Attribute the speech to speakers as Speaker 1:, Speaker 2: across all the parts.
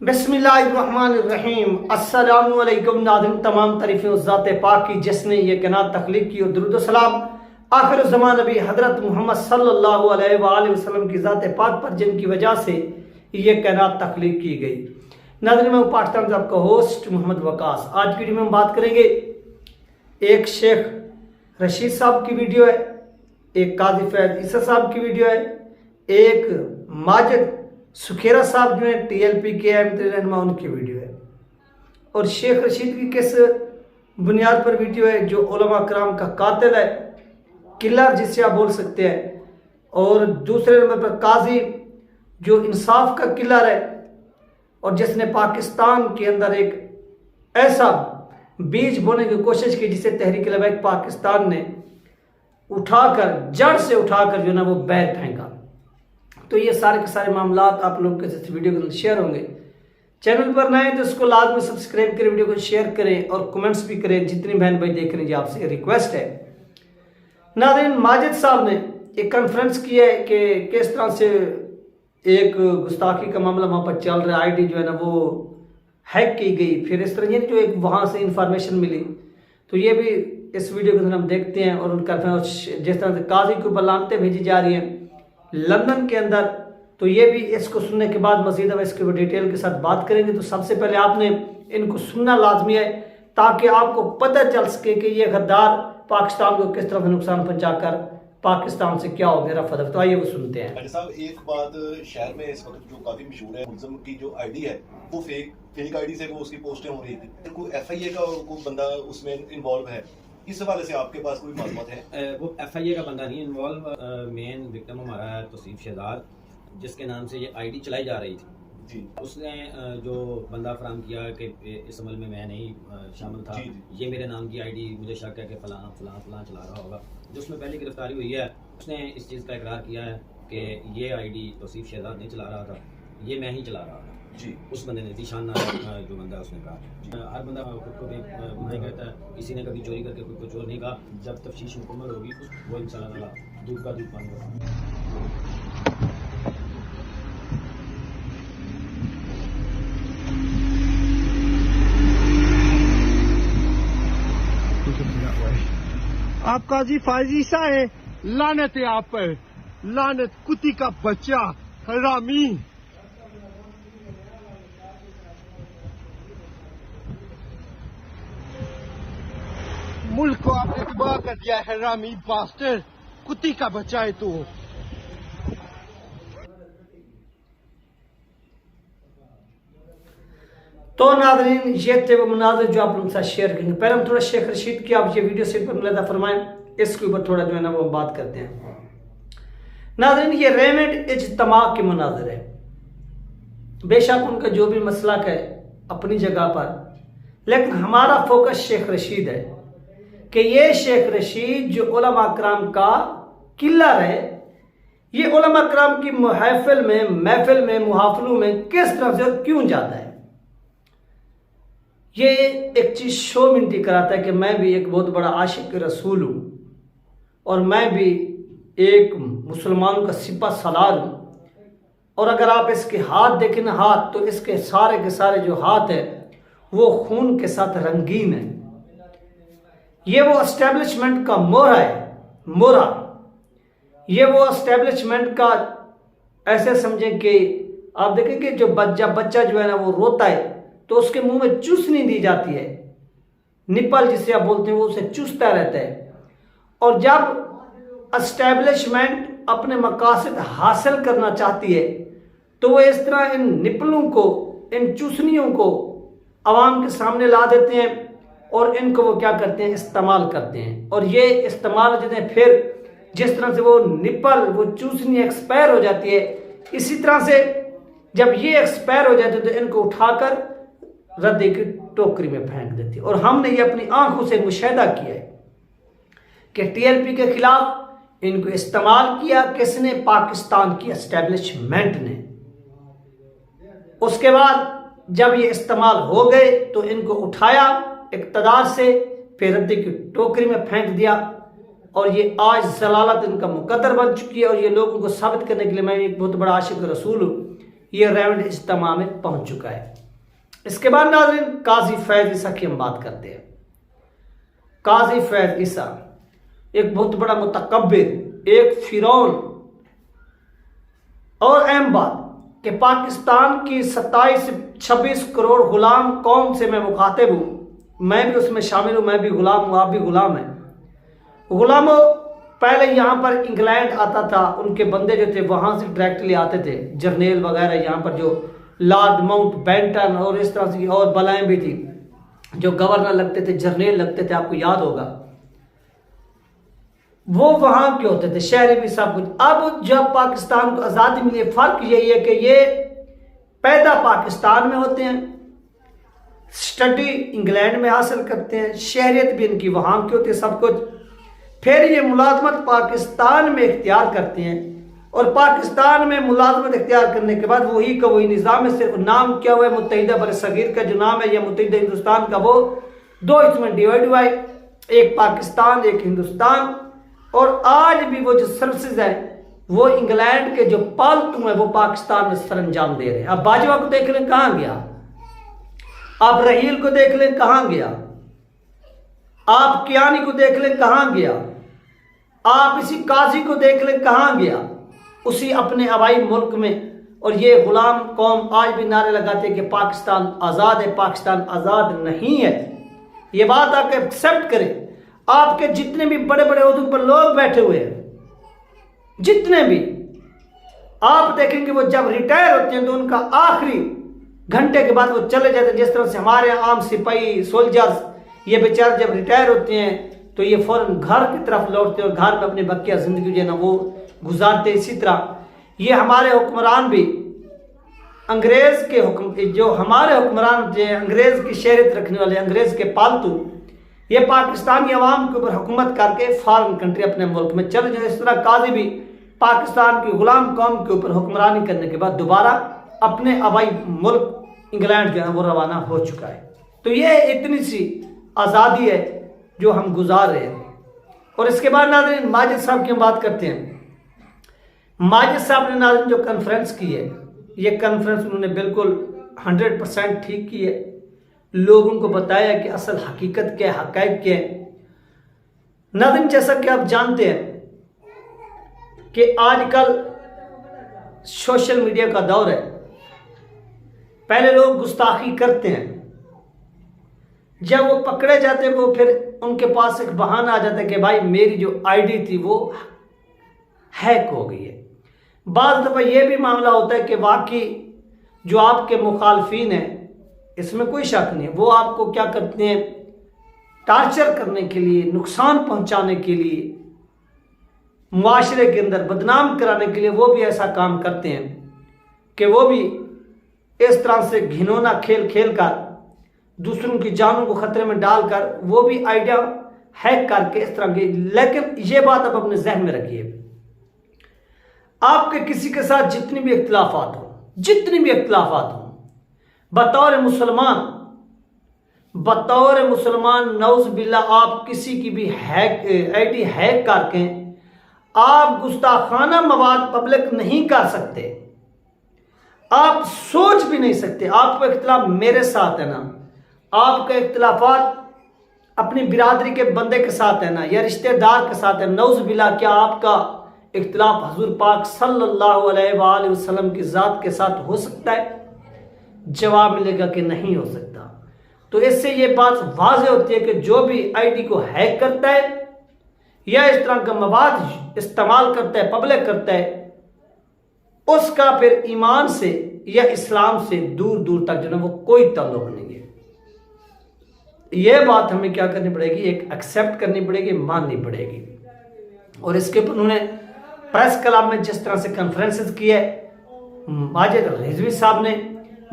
Speaker 1: बिस्मिल्लाहिर्रहमानिर्रहीम। अस्सलामु अलैकुम नाज़रीन, तमाम तारीफ़ें उस ज़ात पाक की जिसने ये कायनात तख्लीक की और दुरूद सलाम आखिर ज़मान नबी हज़रत मोहम्मद सल्लल्लाहु अलैहि वसल्लम की ज़ात पाक पर जिनकी वजह से ये कायनात तख्लीक की गई। नाज़रीन, मैं पाकिस्तान का आपका होस्ट मोहम्मद वकास। आज की वीडियो में हम बात करेंगे, एक शेख रशीद साहब की वीडियो है, एक काजी फैज ईसा साहब की वीडियो है, एक माजिद सुखेरा साहब जो है TLP के रहनुमा उनकी वीडियो है, और शेख रशीद की किस बुनियाद पर वीडियो है जो उलमा कराम का कातिल है, किलर जिसे आप बोल सकते हैं, और दूसरे नंबर पर काजी जो इंसाफ का किलर है और जिसने पाकिस्तान के अंदर एक ऐसा बीज बोने की कोशिश की जिसे तहरीक लबैक पाकिस्तान ने उठाकर जड़ से उठाकर जो ना वो बैर फेंका। तो ये सारे के सारे मामला आप लोगों के साथ वीडियो के अंदर शेयर होंगे। चैनल पर नए तो इसको लाजमी सब्सक्राइब करें, वीडियो को शेयर करें और कमेंट्स भी करें। जितनी बहन भाई देख रहे हैं आपसे रिक्वेस्ट है। नाज़रीन, माजिद साहब ने एक कॉन्फ्रेंस की है कि किस तरह से एक गुस्ताखी का मामला वहाँ पर चल रहा है, ID जो है ना वो हैक की गई, फिर इस तरह जो एक वहाँ से इंफॉर्मेशन मिली, तो ये भी इस वीडियो के अंदर हम देखते हैं। और उनका जिस तरह से काजी के ऊपर लानतें भेजी जा रही हैं लंदन के अंदर, तो ये भी इसको सुनने के बाद मजीद अब इसके डिटेल के साथ बात करेंगे। तो सबसे पहले आपने इनको सुनना लाजमी है ताकि आपको पता चल सके कि ये गद्दार पाकिस्तान को किस तरह से नुकसान पहुंचाकर पाकिस्तान से क्या हो गया रफा दफा। तो आइए वो सुनते हैं।
Speaker 2: भाई साहब, एक बात शहर में इस वक्त जो काफी मशहूर है, मुल्ज़िम की जो ID है वो फेक ID से वो उसकी पोस्टें हो रही थी। कोई FIA का कोई बंदा उसमें इन्वॉल्व है, इस हवाले से आपके पास कोई मालूमात है?
Speaker 3: वो FIA का बंदा नहीं इन्वॉल्व। मेन विक्टिम हमारा है तौसीफ शहजाद, जिसके नाम से ये ID चलाई जा रही थी जी। उसने जो बंदा फराम किया कि इस अमल में मैं नहीं शामिल था, ये मेरे नाम की ID, मुझे शक है कि फलां फलां फलां चला रहा होगा। जो उसमें पहली गिरफ्तारी हुई है उसने इस चीज़ का इकरार किया है कि ये ID तौसीफ शहजाद नहीं चला रहा था, ये मैं ही चला रहा था जी। उस बंदे ने निशाना जो बंदा उसने कहा। हर बंदा खुद को गुनाह कहता है, किसी ने कभी चोरी करके खुद को चोर नहीं कहा। जब तफ्तीश मुकम्मल होगी वो इंशाअल्लाह ताला दूध का दूध पानी होगा।
Speaker 4: आप काजी फैज ईसा है, लानत है आप पर, लानत, कुत्ती का बच्चा, हरामी। मुल्क को आपने तबाह कर दिया है, हरामी बास्टर, कुत्ती का बच्चा है तू।
Speaker 1: तो नाज़रीन, ये थे वो मुनाज़िर जो आप लोगों के साथ शेयर करेंगे। पहले हम थोड़ा शेख रशीद की आप ये वीडियो से पर मुलाहिज़ा फरमाएं, इसके ऊपर थोड़ा जो है ना वो बात करते हैं। नाज़रीन, ये रेमेड इज्तिमा के मुनाज़िर है। बेशक उनका जो भी मसलक है अपनी जगह पर, लेकिन हमारा फोकस शेख रशीद है कि ये शेख रशीद जो उलमा कराम का किलर है, ये उलमा कराम की महफिल में मुहाफिलों में किस तरह से क्यों जाता है। ये एक चीज शोमिंटी कराता है कि मैं भी एक बहुत बड़ा आशिक रसूल हूं और मैं भी एक मुसलमानों का सिपा सलार हूं। और अगर आप इसके हाथ देखें ना, हाथ तो इसके सारे के सारे जो हाथ है वो खून के साथ रंगीन है। ये वो एस्टेब्लिशमेंट का मोहरा है, मोहरा। ये वो एस्टेब्लिशमेंट का, ऐसे समझें कि आप देखेंगे जो बच्चा जो है ना वो रोता है तो उसके मुंह में चूसनी दी जाती है, निपल जिसे आप बोलते हैं, वो उसे चूसता रहता है। और जब एस्टेब्लिशमेंट अपने मकासद हासिल करना चाहती है तो वो इस तरह इन निपलों को, इन चूसनियों को आवाम के सामने ला देते हैं और इनको वो क्या करते हैं, इस्तेमाल करते हैं। और ये इस्तेमाल जिन्हें फिर जिस तरह से वो निपल, वो चूसनी एक्सपायर हो जाती है, इसी तरह से जब ये एक्सपायर हो जाती है तो इनको उठाकर रद्दी की टोकरी में फेंक देती है। और हमने ये अपनी आंखों से मुशाहिदा किया है कि TLP के खिलाफ इनको इस्तेमाल किया किसने, पाकिस्तान की एस्टेब्लिशमेंट ने। उसके बाद जब ये इस्तेमाल हो गए तो इनको उठाया इक़्तिदार से, फिर रद्दी की टोकरी में फेंक दिया। और ये आज जलालत इनका मुकद्दर बन चुकी है। और ये लोगों को साबित करने के लिए मैं एक बहुत बड़ा आशिक रसूल हूँ, ये रेवेंट इज्तिमा में पहुंच चुका है। इसके बाद नाज़रीन काजी फैज ईसा की हम बात करते हैं। काजी फैज ईसा एक बहुत बड़ा मुतकब्बिर, एक फिरौन, और अहम बात कि पाकिस्तान की 27 से 26 करोड़ गुलाम कौम से मैं मुखातिब हूं, मैं भी उसमें शामिल हूं, मैं भी गुलाम हूं, आप भी गुलाम हैं। गुलामों, पहले यहाँ पर इंग्लैंड आता था, उनके बंदे जो थे वहाँ से डायरेक्टली आते थे, जर्नेल वगैरह, यहाँ पर जो लॉर्ड माउंट बेंटन और इस तरह की और बलाएं भी थी, जो गवर्नर लगते थे, जर्नेल लगते थे, आपको याद होगा, वो वहाँ के होते थे, शहरी भी सब कुछ। अब जब पाकिस्तान को आज़ादी मिली, फ़र्क यही है कि ये पैदा पाकिस्तान में होते हैं, स्टडी इंग्लैंड में हासिल करते हैं, शहरियत भी इनकी वहाँ की होती है, सब कुछ। फिर ये मुलाजमत पाकिस्तान में इख्तियार करते हैं, और पाकिस्तान में मुलाजमत इख्तियार करने के बाद वही का वही निज़ाम है, सिर्फ नाम क्या हुआ है, मुत्तहिदा बरसगीर का जो नाम है, या मुत्तहिदा हिंदुस्तान का, वो दो इसमें डिवाइड हुआ है, एक पाकिस्तान, एक हिंदुस्तान। और आज भी वो जो सर्विसेज है वो इंग्लैंड के जो पालतू हैं वो पाकिस्तान में सर अंजाम दे रहे हैं। आप बाजवा को देख लें कहाँ गया, आप रहील को देख लें कहाँ गया, आप कियानी को देख लें कहाँ गया, आप इसी काजी को देख लें कहाँ गया, उसी अपने आबाई मुल्क में। और ये गुलाम कौम आज भी नारे लगाते हैं कि पाकिस्तान आज़ाद है, पाकिस्तान आज़ाद नहीं है। ये बात आप एक्सेप्ट करें। आपके जितने भी बड़े बड़े ओहदों पर लोग बैठे हुए हैं, जितने भी, आप देखेंगे वो जब रिटायर होते हैं तो उनका आखिरी घंटे के बाद वो चले जाते हैं। जिस तरह से हमारे आम सिपाही सोल्जर्स, ये बेचारे जब रिटायर होते हैं तो ये फौरन घर की तरफ लौटते हैं और घर में अपनी बकिया जिंदगी जो है ना वो गुजारते। इसी तरह ये हमारे हुक्मरान भी अंग्रेज के हुक्म, जो हमारे हुक्मरान जो अंग्रेज की शहरियत रखने वाले, अंग्रेज के पालतू, ये पाकिस्तानी अवाम के ऊपर हुकूमत करके फॉरेन कंट्री अपने मुल्क में चले जाए। इस तरह काजी भी पाकिस्तान की गुलाम कौम के ऊपर हुक्मरानी करने के बाद दोबारा अपने आबाई मुल्क इंग्लैंड जो है वो रवाना हो चुका है। तो ये इतनी सी आज़ादी है जो हम गुजार रहे हैं। और इसके बाद नाज़रीन माजिद साहब की हम बात करते हैं। माजिद साहब ने नाज़रीन जो कॉन्फ्रेंस की है, ये कॉन्फ्रेंस उन्होंने बिल्कुल 100% ठीक की है, लोगों को बताया कि असल हकीकत क्या है, हक़ाइक़ क्या है। नाज़रीन जैसा कि आप जानते हैं कि आजकल सोशल मीडिया का दौर है। पहले लोग गुस्ताखी करते हैं, जब वो पकड़े जाते हैं वो फिर उनके पास एक बहाना आ जाता है कि भाई मेरी जो आईडी थी वो हैक हो गई है। बाज़ दफ़ा ये भी मामला होता है कि वाकई जो आपके मुखालफिन हैं, इसमें कोई शक नहीं है, वो आपको क्या करते हैं, टार्चर करने के लिए, नुकसान पहुंचाने के लिए, मुआशरे के अंदर बदनाम कराने के लिए वो भी ऐसा काम करते हैं कि वो भी इस तरह से घिनौना खेल खेल कर, दूसरों की जानों को खतरे में डालकर वो भी आइडिया हैक करके इस तरह की। लेकिन ये बात आप अपने जहन में रखिए, आपके किसी के साथ जितनी भी इख्तिलाफात हो, जितनी भी इख्तिलाफात हो, बतौर मुसलमान नौज बिल्ला आप किसी की भी आईडी हैक करके आप गुस्ताखाना मवाद पब्लिक नहीं कर सकते, आप सोच भी नहीं सकते। आपका इख्तिलाफ मेरे साथ है ना, आपका इख्तिलाफात अपनी बिरादरी के बंदे के साथ है ना, या रिश्तेदार के साथ है, नौज बिल्ला क्या आपका इख्तिलाफ हजूर पाक सल्लल्लाहु अलैहि वसल्लम की ज़ात के साथ हो सकता है? जवाब मिलेगा कि नहीं हो सकता। तो इससे ये बात वाज़ेह होती है कि जो भी आईडी को हैक करता है या इस तरह का मवाद इस्तेमाल करता है, पब्लिक करता है, उसका फिर ईमान से या इस्लाम से दूर दूर तक जो है वो कोई ताल्लुक नहीं है। यह बात हमें क्या करनी पड़ेगी, एक एक्सेप्ट करनी पड़ेगी, माननी पड़ेगी। और इसके ऊपर उन्होंने प्रेस क्लब में जिस तरह से कॉन्फ्रेंसेस की है, माजिद रिजवी साहब ने,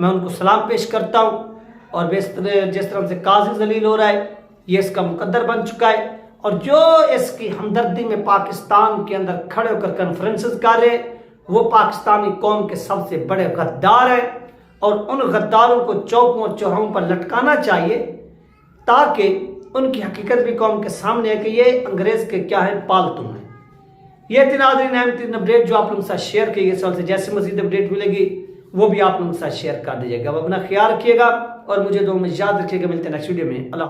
Speaker 1: मैं उनको सलाम पेश करता हूँ। और जिस तरह से काजी जलील हो रहा है, ये इसका मुकद्दर बन चुका है। और जो इसकी हमदर्दी में पाकिस्तान के अंदर खड़े होकर कॉन्फ्रेंसेस कर रहे हैं, वो पाकिस्तानी कौम के सबसे बड़े गद्दार हैं। और उन गद्दारों को चौकों और चौराहों पर लटकाना चाहिए ताकि उनकी हकीकत भी कौम के सामने है कि ये अंग्रेज के क्या है, पालतू हैं। ये 3 नाज़रीन अहम 3 अपडेट जो आप लोगों के साथ शेयर की गई। जैसे मज़ीद अपडेट मिलेगी वो भी आप लोगों के साथ शेयर कर दीजिएगा। अब अपना ख्याल रखिएगा और मुझे दो में याद रखिएगा। मिलते हैं नेक्स्ट वीडियो में। अल्लाह।